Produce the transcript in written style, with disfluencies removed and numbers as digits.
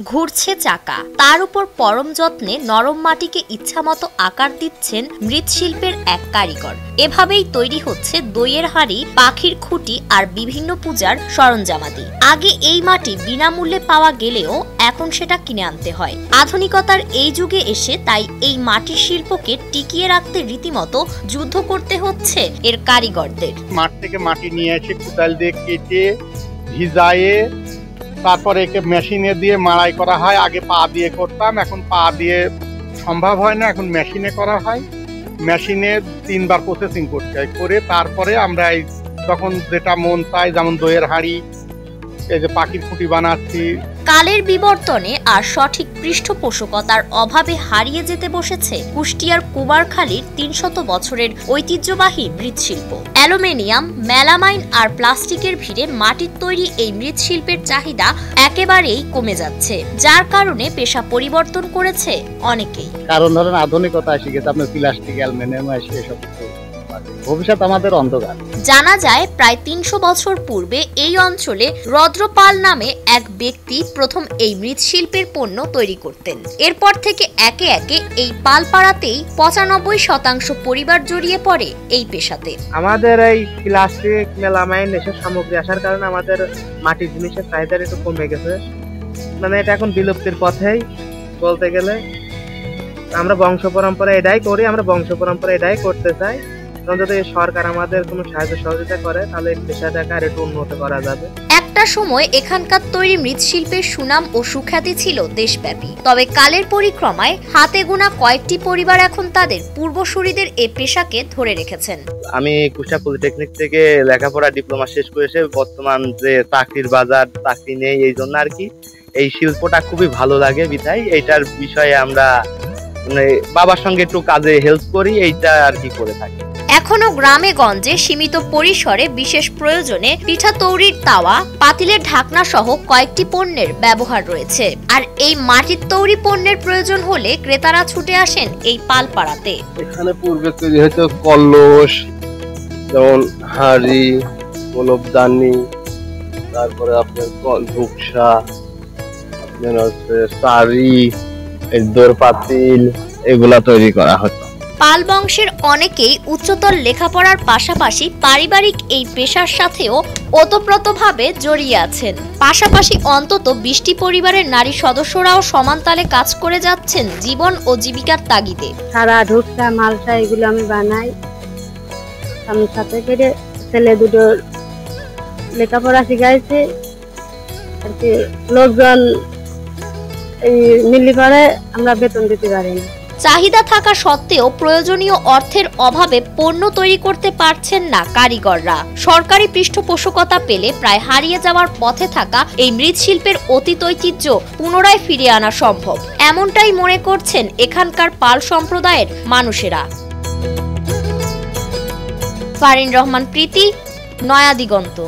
ঘুরছে চাকা, তার উপর পরম যত্নে নরম মাটিকে ইচ্ছামতো আকার দিচ্ছেন মৃৎশিল্পের এক কারিগর। এভাবেই তৈরি হচ্ছে দইয়ের হাঁড়ি, পাখির খুঁটি আর বিভিন্ন পূজার সরঞ্জামাদি। আগে এই মাটি বিনামূল্যে পাওয়া গেলেও এখন সেটা কিনে আনতে হয়। আধুনিকতার এই যুগে এসে তাই এই মাটির শিল্পকে টিকিয়ে রাখতে রীতিমতো যুদ্ধ করতে হচ্ছে এর কারিগরদের। মাঠ থেকে মাটি নিয়ে এসে কোদাল দিয়ে কেটে ভিজায়ে তারপরে একে মেশিনে দিয়ে মাড়াই করা হয়। আগে পা দিয়ে করতাম, এখন পা দিয়ে সম্ভব হয় না, এখন মেশিনে করা হয়। মেশিনে 3 বার প্রসেসিং করতে হয়, করে তারপরে আমরা এই তখন যেটা মন চায়, যেমন দইয়ের হাঁড়ি, এই যে পাখির খুঁটি বানাচ্ছি। কালের বিবর্তনে আর সঠিক পৃষ্ঠপোষকতার অভাবে হারিয়ে যেতে বসেছে কুষ্টিয়ার কুমারখালীর 300 বছরের ঐতিহ্যবাহী মৃৎশিল্প। অ্যালুমিনিয়াম, মেলামাইন আর প্লাস্টিকের ভিড়ে মাটির তৈরি এই মৃৎশিল্পের চাহিদা একেবারেই কমে যাচ্ছে, যার কারণে পেশা পরিবর্তন করেছে অনেকেই। কারণ ধরেন আধুনিকতা এসে গেছে, আপনার প্লাস্টিক, অ্যালুমিনিয়াম এসে এসব ভবিষ্যৎ আমাদের অন্ধকার। জানা যায় প্রায় 300 বছর পূর্বে এই অঞ্চলে রদ্রপাল নামে এক ব্যক্তি প্রথম এই মৃৎশিল্পের পণ্য তৈরি করতেন। এরপর থেকে একে একে এই পালপাড়াতেই 95% পরিবার জড়িয়ে পড়ে এই পেশাতে। আমাদের এই প্লাস্টিক, মেলামাইন এসব সামগ্রী আসার কারণে আমাদের মাটির জিনিসের চাহিদা একটু কমে গেছে, মানে এটা এখন বিলুপ্তির পথেই বলতে গেলে। আমরা বংশ পরম্পরা এটাই করি, আমরা বংশ পরম্পরা এটাই করতে চাই। যদি সরকার আমাদের কোনো সাহায্য সহযোগিতা করে তাহলে পেশাটাকে আর একটু উন্নত করা যাবে। একটা সময় এখানকার তৈরি মৃৎশিল্পের সুনাম ও সুখ্যাতি ছিল দেশব্যাপী। তবে কালের পরিক্রমায় হাতে গোনা কয়েকটি পরিবার এখন তাদের পূর্বসূরীদের এই পেশাকে ধরে রেখেছেন। আমি কুষ্টিয়া পলিটেকনিক থেকে লেখাপড়া ডিপ্লোমা শেষ করেছে। বর্তমান যে চাকরির বাজার, চাকরি নেই, এই জন্য আর কি এই শিল্পটা খুবই ভালো লাগে। বিধায় এইটার বিষয়ে আমরা বাবার সঙ্গে একটু কাজে হেল্প করি, এইটা আর কি করে থাকি। এখনো গ্রামে গঞ্জে সীমিত পরিসরে বিশেষ প্রয়োজনে পিঠা তৈরির তাওয়া, পাতিলের ঢাকনা সহ কয়েকটি পণ্যের ব্যবহার রয়েছে। আর এই মাটির তৈরি পণ্যের প্রয়োজন হলে ক্রেতারা ছুটে আসেন এই পালপাড়াতে। এখানে পূর্বে তৈরি হতো কলস, যেমন হাঁড়ি, গোলপদানি, তারপরে আপনার ধূপসা, আপনার হচ্ছে শাড়ি, দোর পাতিল, এগুলা তৈরি করা হতো। পাল বংশের অনেকেই উচ্চতর লেখাপড়ার পাশাপাশি পারিবারিক এই পেশার সাথেও ওতপ্রোতভাবে জড়িয়ে আছেন। পাশাপাশি অন্তত 20টি পরিবারের নারী সদস্যরাও সমান তালে কাজ করে যাচ্ছেন জীবন ও জীবিকার তাগিদে। সারা ঢোকসা, মালসা এগুলো আমি বানাই। আমি সাথে করে ছেলে দুটো লেখাপড়া শিখাইছি আর কি। লোকজন এই মিলি করে আমরা বেতন দিতে পারি না। চাহিদা থাকা সত্ত্বেও প্রয়োজনীয় অর্থের অভাবে পণ্য তৈরি করতে পারছেন না কারিগররা। সরকারি পৃষ্ঠপোষকতা পেলে প্রায় হারিয়ে যাওয়ার পথে থাকা এই মৃৎশিল্পের অতীত ঐতিহ্য পুনরায় ফিরিয়ে আনা সম্ভব, এমনটাই মনে করছেন এখানকার পাল সম্প্রদায়ের মানুষেরা। ফারিন রহমান প্রীতি, নয়া দিগন্ত।